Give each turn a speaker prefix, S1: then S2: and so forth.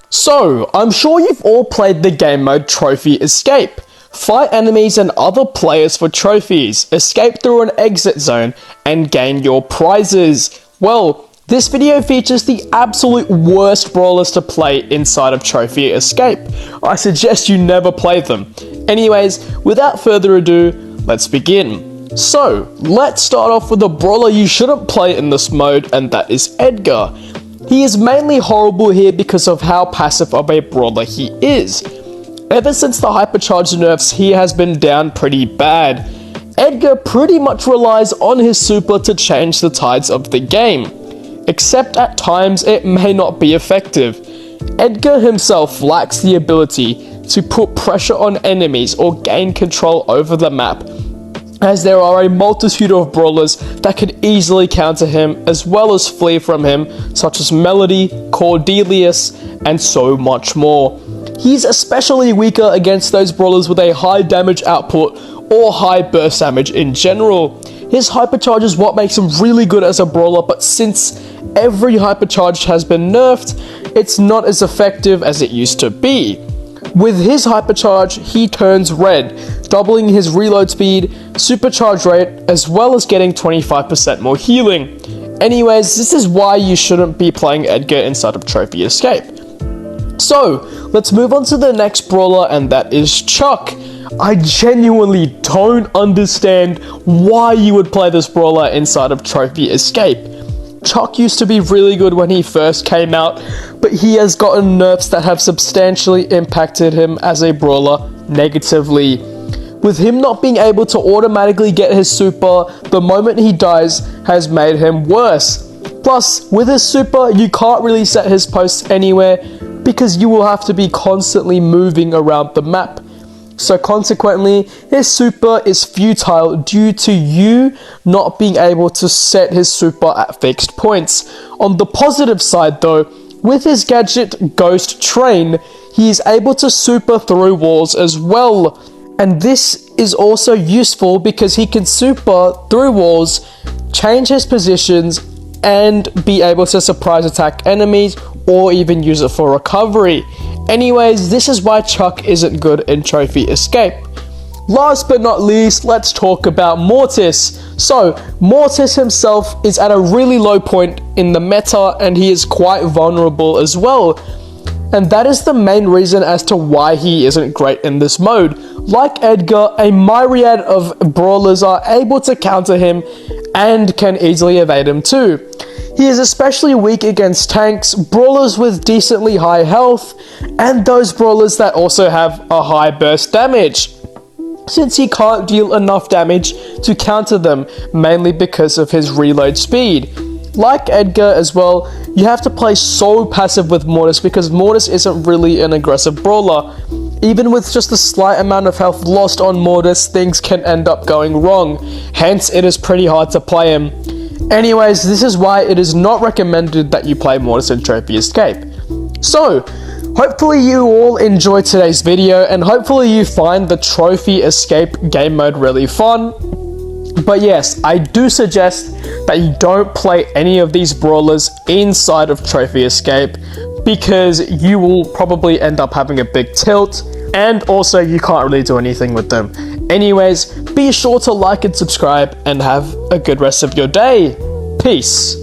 S1: So, I'm sure you've all played the game mode Trophy Escape. Fight enemies and other players for trophies, escape through an exit zone, and gain your prizes. Well, this video features the absolute worst brawlers to play inside of Trophy Escape. I suggest you never play them. Anyways, without further ado, let's begin. So, let's start off with a brawler you shouldn't play in this mode, and that is Edgar. He is mainly horrible here because of how passive of a brawler he is. Ever since the hypercharge nerfs, he has been down pretty bad. Edgar pretty much relies on his super to change the tides of the game, except at times it may not be effective. Edgar himself lacks the ability to put pressure on enemies or gain control over the map, as there are a multitude of brawlers that could easily counter him as well as flee from him, such as Melody, Cordelius, and so much more. He's especially weaker against those brawlers with a high damage output or high burst damage in general. His hypercharge is what makes him really good as a brawler, but since every hypercharge has been nerfed, it's not as effective as it used to be. With his hypercharge, he turns red, doubling his reload speed, supercharge rate, as well as getting 25% more healing. Anyways, this is why you shouldn't be playing Edgar inside of Trophy Escape. So, let's move on to the next brawler, and that is Chuck. I genuinely don't understand why you would play this brawler inside of Trophy Escape. Chuck used to be really good when he first came out, but he has gotten nerfs that have substantially impacted him as a brawler negatively. With him not being able to automatically get his super the moment he dies has made him worse. Plus, with his super, you can't really set his posts anywhere because you will have to be constantly moving around the map. So consequently, his super is futile due to you not being able to set his super at fixed points. On the positive side though, with his gadget Ghost Train, he is able to super through walls as well. And this is also useful because he can super through walls, change his positions, and be able to surprise attack enemies or even use it for recovery. Anyways, this is why Chuck isn't good in Trophy Escape. Last but not least, let's talk about Mortis. So, Mortis himself is at a really low point in the meta and he is quite vulnerable as well. And that is the main reason as to why he isn't great in this mode. Like Edgar, a myriad of brawlers are able to counter him and can easily evade him too. He is especially weak against tanks, brawlers with decently high health, and those brawlers that also have a high burst damage, since he can't deal enough damage to counter them, mainly because of his reload speed. Like Edgar as well, you have to play so passive with Mortis because Mortis isn't really an aggressive brawler. Even with just a slight amount of health lost on Mortis, things can end up going wrong, hence it is pretty hard to play him. Anyways, this is why it is not recommended that you play Mortis in Trophy Escape. So, hopefully you all enjoyed today's video, and hopefully you find the Trophy Escape game mode really fun. But yes, I do suggest that you don't play any of these brawlers inside of Trophy Escape, because you will probably end up having a big tilt, and also you can't really do anything with them. Anyways, be sure to like and subscribe, and have a good rest of your day. Peace.